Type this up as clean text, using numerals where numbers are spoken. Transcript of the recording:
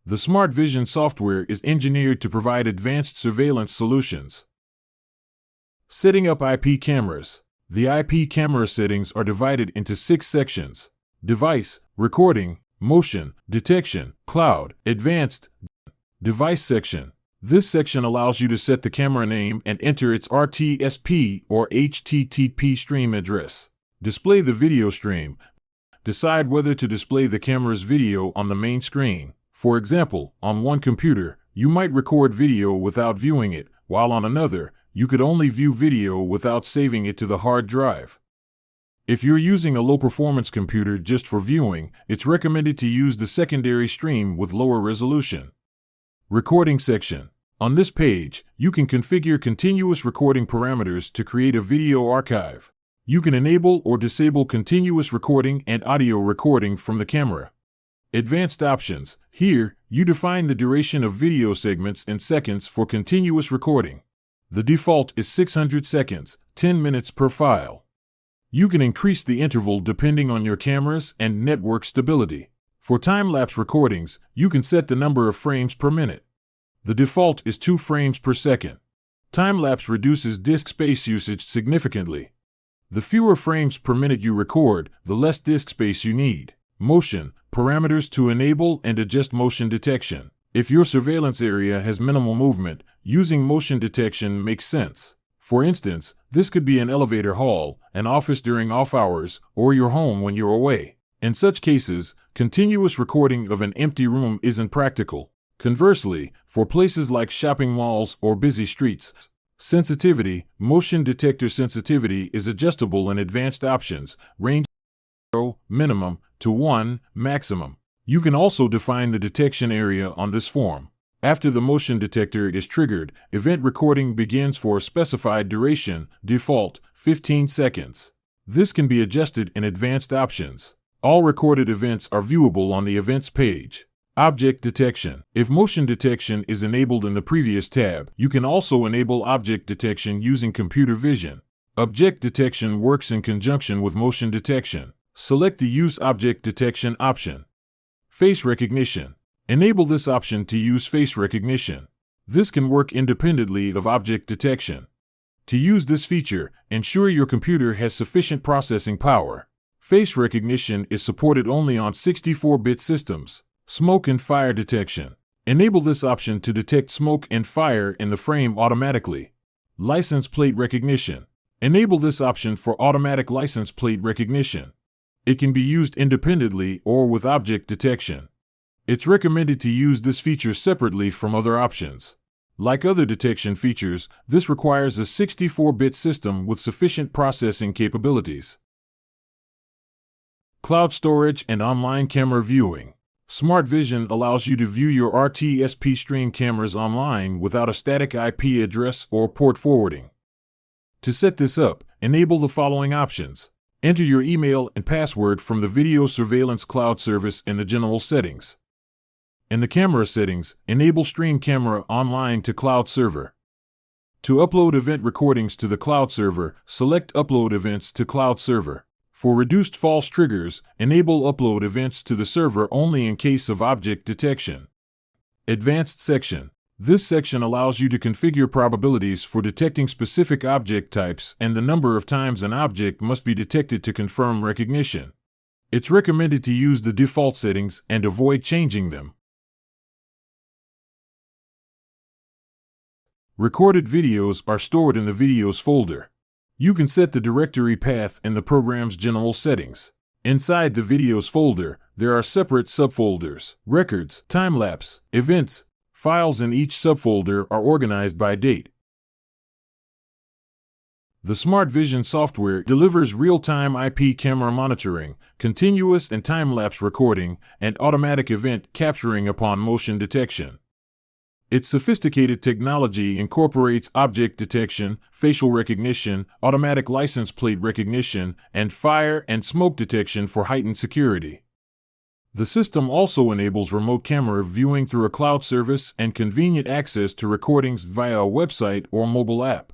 The SmartVision software is engineered to provide advanced surveillance solutions. Setting up IP cameras. The IP camera settings are divided into 6 sections: device, recording, motion, detection, cloud, advanced. Device section. This section allows you to set the camera name and enter its RTSP or HTTP stream address. Display the video stream. Decide whether to display the camera's video on the main screen. For example, on one computer, you might record video without viewing it, while on another, you could only view video without saving it to the hard drive. If you're using a low-performance computer just for viewing, it's recommended to use the secondary stream with lower resolution. Recording section. On this page, you can configure continuous recording parameters to create a video archive. You can enable or disable continuous recording and audio recording from the camera. Advanced options. Here, you define the duration of video segments in seconds for continuous recording. The default is 600 seconds, 10 minutes per file. You can increase the interval depending on your cameras and network stability. For time-lapse recordings, you can set the number of frames per minute. The default is 2 frames per second. Time-lapse reduces disk space usage significantly. The fewer frames per minute you record, the less disk space you need. Motion. Parameters to enable and adjust motion detection. If your surveillance area has minimal movement, using motion detection makes sense. For instance, this could be an elevator hall, an office during off hours, or your home when you're away. In such cases, continuous recording of an empty room isn't practical. Conversely, for places like shopping malls or busy streets, sensitivity, motion detector sensitivity is adjustable in advanced options, range 0, minimum, to 1, maximum. You can also define the detection area on this form. After the motion detector is triggered, event recording begins for a specified duration, default, 15 seconds. This can be adjusted in advanced options. All recorded events are viewable on the events page. Object detection. If motion detection is enabled in the previous tab, you can also enable object detection using computer vision. Object detection works in conjunction with motion detection. Select the Use Object Detection option. Face recognition. Enable this option to use face recognition. This can work independently of object detection. To use this feature, ensure your computer has sufficient processing power. Face recognition is supported only on 64-bit systems. Smoke and fire detection. Enable this option to detect smoke and fire in the frame automatically. License plate recognition. Enable this option for automatic license plate recognition. It can be used independently or with object detection. It's recommended to use this feature separately from other options. Like other detection features, this requires a 64-bit system with sufficient processing capabilities. Cloud storage and online camera viewing. SmartVision allows you to view your RTSP stream cameras online without a static IP address or port forwarding. To set this up, enable the following options. Enter your email and password from the Video Surveillance Cloud service in the General settings. In the camera settings, enable Stream Camera Online to Cloud Server. To upload event recordings to the cloud server, select Upload Events to Cloud Server. For reduced false triggers, enable upload events to the server only in case of object detection. Advanced section. This section allows you to configure probabilities for detecting specific object types and the number of times an object must be detected to confirm recognition. It's recommended to use the default settings and avoid changing them. Recorded videos are stored in the Videos folder. You can set the directory path in the program's general settings. Inside the Videos folder, there are separate subfolders: Records, Timelapse, Events. Files in each subfolder are organized by date. The SmartVision software delivers real-time IP camera monitoring, continuous and time-lapse recording, and automatic event capturing upon motion detection. Its sophisticated technology incorporates object detection, facial recognition, automatic license plate recognition, and fire and smoke detection for heightened security. The system also enables remote camera viewing through a cloud service and convenient access to recordings via a website or mobile app.